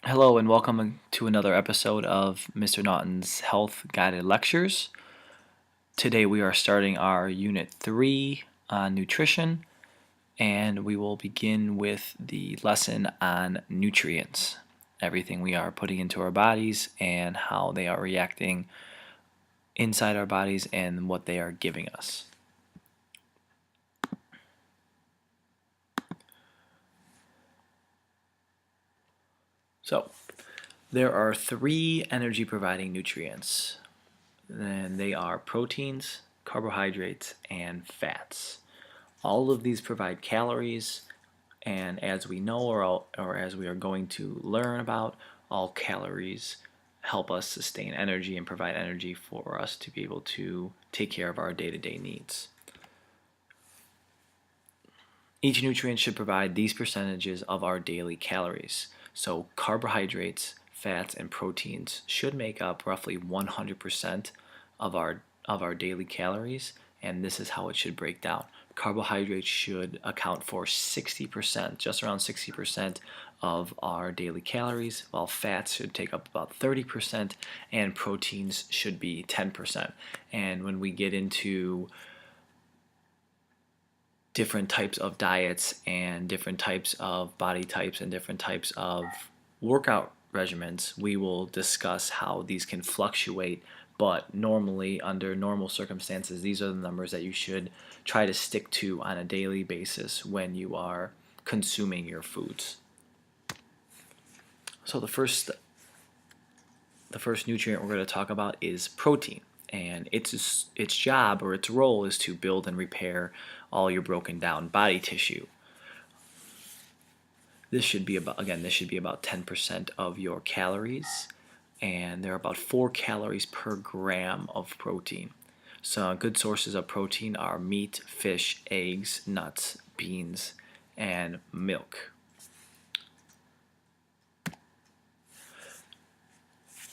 Hello and welcome to another episode of Mr. Naughton's Health Guided Lectures. Today we are starting our Unit 3 on nutrition, and we will begin with the lesson on nutrients, everything we are putting into our bodies and how they are reacting inside our bodies and what they are giving us. So, there are three energy providing nutrients, and they are proteins, carbohydrates, and fats. All of these provide calories, and as we know or as we are going to learn about, all calories help us sustain energy and provide energy for us to be able to take care of our day-to-day needs. Each nutrient should provide these percentages of our daily calories. So carbohydrates, fats, and proteins should make up roughly 100% of our daily calories, and this is how it should break down. Carbohydrates should account for 60%, just around 60% of our daily calories, while fats should take up about 30%, and proteins should be 10%. And when we get into different types of diets and different types of body types and different types of workout regimens, we will discuss how these can fluctuate, but normally, under normal circumstances, these are the numbers that you should try to stick to on a daily basis when you are consuming your foods. So the first nutrient we're going to talk about is protein, and its job or its role is to build and repair all your broken down body tissue. This should be about 10% of your calories, and there are about 4 calories per gram of protein. So good sources of protein are meat, fish, eggs, nuts, beans, and milk.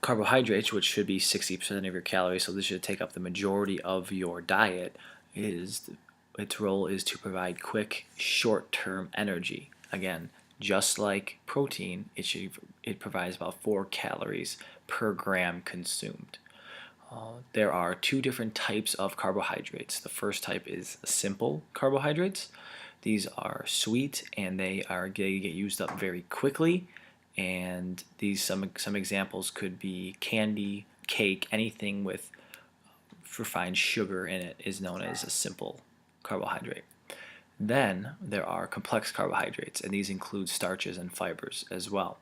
Carbohydrates, which should be 60% of your calories, so this should take up the majority of your diet, its role is to provide quick, short-term energy. Again, just like protein, it provides about 4 calories per gram consumed. There are two different types of carbohydrates. The first type is simple carbohydrates. These are sweet and they get used up very quickly. And these some examples could be candy, cake, anything with refined sugar in it is known as a simple carbohydrate. Then there are complex carbohydrates, and these include starches and fibers as well.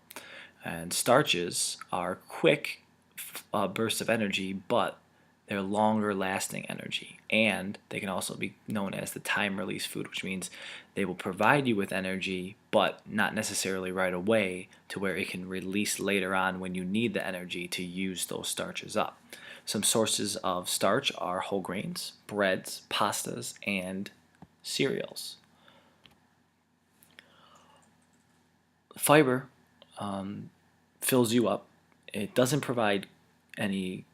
And starches are quick bursts of energy, but they're longer lasting energy. And they can also be known as the time release food, which means they will provide you with energy, but not necessarily right away, to where it can release later on when you need the energy to use those starches up. Some sources of starch are whole grains, breads, pastas, and cereals. Fiber fills you up. It doesn't provide any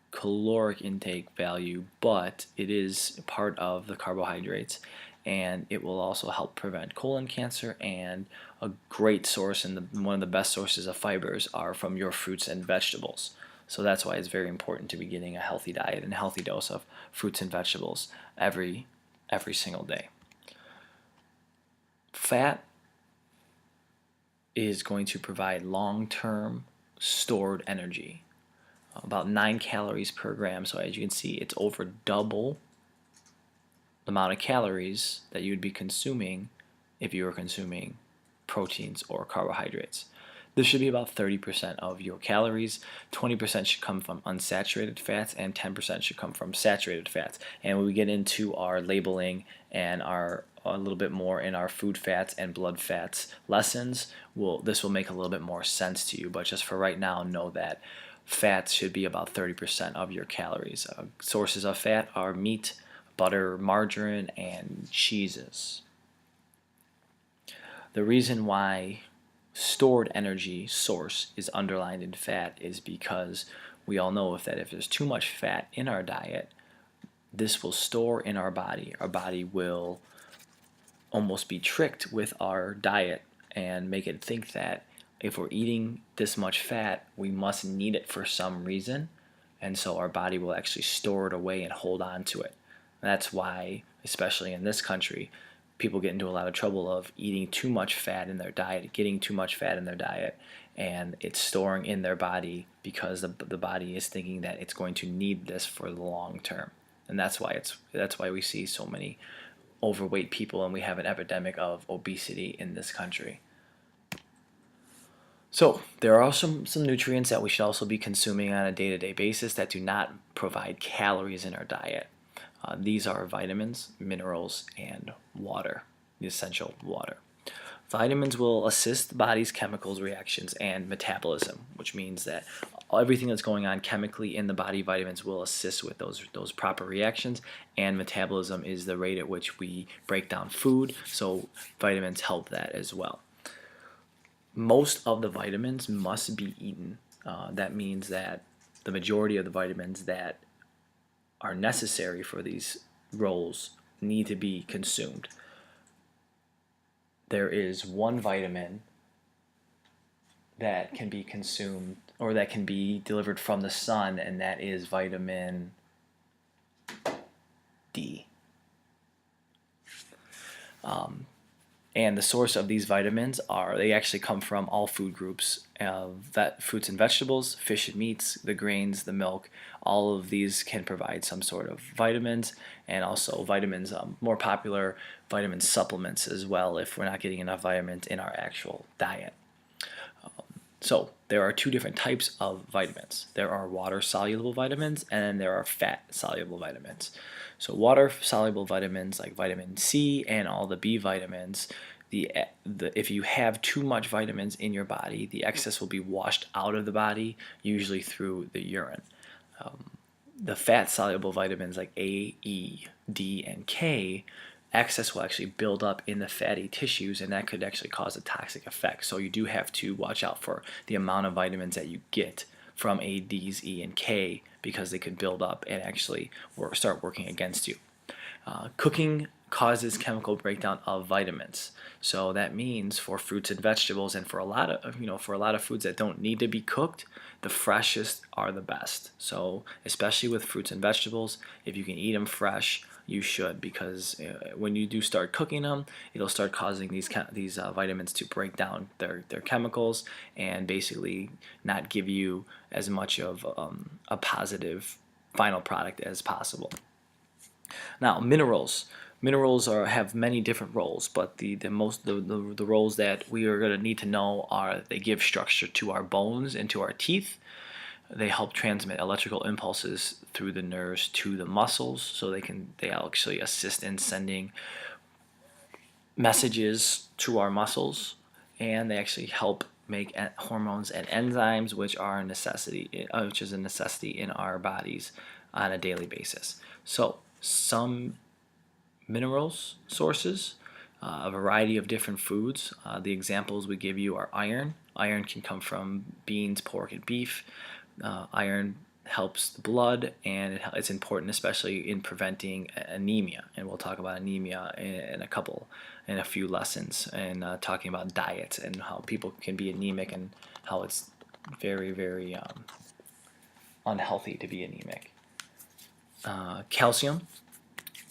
caloric intake value, but it is part of the carbohydrates, and it will also help prevent colon cancer. And a great source and one of the best sources of fibers are from your fruits and vegetables. So that's why it's very important to be getting a healthy diet and a healthy dose of fruits and vegetables every single day. Fat is going to provide long-term stored energy, about 9 calories per gram. So as you can see, it's over double the amount of calories that you would be consuming if you were consuming proteins or carbohydrates. This should be about 30% of your calories. 20% should come from unsaturated fats, and 10% should come from saturated fats. And when we get into our labeling and a little bit more in our food fats and blood fats lessons, this will make a little bit more sense to you. But just for right now, know that fats should be about 30% of your calories. Sources of fat are meat, butter, margarine, and cheeses. The reason why stored energy source is underlined in fat is because we all know that if there's too much fat in our diet, this will store in our body. Our body will almost be tricked with our diet and make it think that if we're eating this much fat, we must need it for some reason, and so our body will actually store it away and hold on to it. That's why, especially in this country, people get into a lot of trouble of eating too much fat in their diet, getting too much fat in their diet, and it's storing in their body because the body is thinking that it's going to need this for the long term. And that's why we see so many overweight people, and we have an epidemic of obesity in this country. So there are some nutrients that we should also be consuming on a day-to-day basis that do not provide calories in our diet. These are vitamins, minerals, and water, the essential water. Vitamins will assist the body's chemicals, reactions, and metabolism, which means that everything that's going on chemically in the body, vitamins will assist with those proper reactions, and metabolism is the rate at which we break down food, so vitamins help that as well. Most of the vitamins must be eaten. That means that the majority of the vitamins that are necessary for these roles need to be consumed. There is one vitamin that can be consumed or that can be delivered from the sun, and that is vitamin D. And the source of these vitamins they actually come from all food groups, fruits and vegetables, fish and meats, the grains, the milk. All of these can provide some sort of vitamins, and also vitamins, more popular vitamin supplements as well if we're not getting enough vitamins in our actual diet. So there are two different types of vitamins. There are water-soluble vitamins, and there are fat-soluble vitamins. So water-soluble vitamins like vitamin C and all the B vitamins, if you have too much vitamins in your body, the excess will be washed out of the body, usually through the urine. The fat-soluble vitamins like A, E, D, and K, excess will actually build up in the fatty tissues, and that could actually cause a toxic effect. So you do have to watch out for the amount of vitamins that you get from A, D's, E, and K, because they could build up and actually start working against you. Cooking causes chemical breakdown of vitamins. So that means for fruits and vegetables, and for a lot of foods that don't need to be cooked, the freshest are the best. So especially with fruits and vegetables, if you can eat them fresh, you should, because when you do start cooking them, it'll start causing these vitamins to break down their chemicals and basically not give you as much of a positive final product as possible. Now, minerals. Minerals have many different roles, but the roles that we are going to need to know are they give structure to our bones and to our teeth. They help transmit electrical impulses through the nerves to the muscles, so they actually assist in sending messages to our muscles, and they actually help make hormones and enzymes, which is a necessity in our bodies on a daily basis. So some minerals sources, a variety of different foods. The examples we give you are iron. Iron can come from beans, pork, and beef. Iron helps the blood, and it's important especially in preventing anemia, and we'll talk about anemia in a few lessons, and talking about diets and how people can be anemic and how it's very, very unhealthy to be anemic. Calcium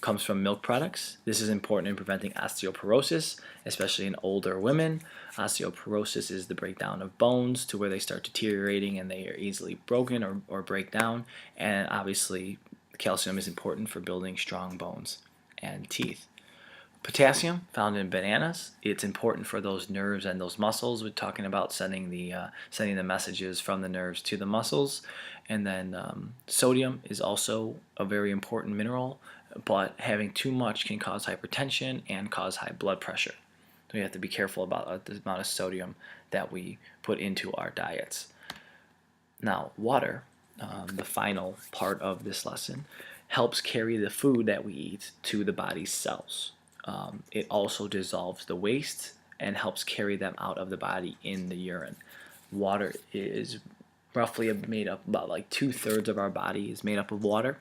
comes from milk products. This is important in preventing osteoporosis, especially in older women. Osteoporosis is the breakdown of bones to where they start deteriorating and they are easily broken or break down. And obviously, calcium is important for building strong bones and teeth. Potassium, found in bananas, it's important for those nerves and those muscles. We're talking about sending the messages from the nerves to the muscles. And then sodium is also a very important mineral, but having too much can cause hypertension and cause high blood pressure. So we have to be careful about the amount of sodium that we put into our diets. Now, water, the final part of this lesson, helps carry the food that we eat to the body's cells. It also dissolves the waste and helps carry them out of the body in the urine. Water is roughly made up, about like 2/3 of our body is made up of water.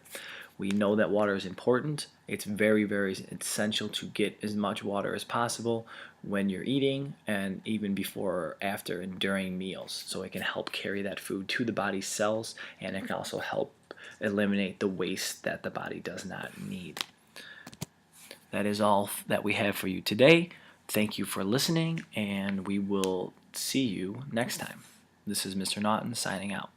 We know that water is important. It's very, very essential to get as much water as possible when you're eating, and even before or after and during meals. So it can help carry that food to the body's cells, and it can also help eliminate the waste that the body does not need. That is all that we have for you today. Thank you for listening, and we will see you next time. This is Mr. Naughton signing out.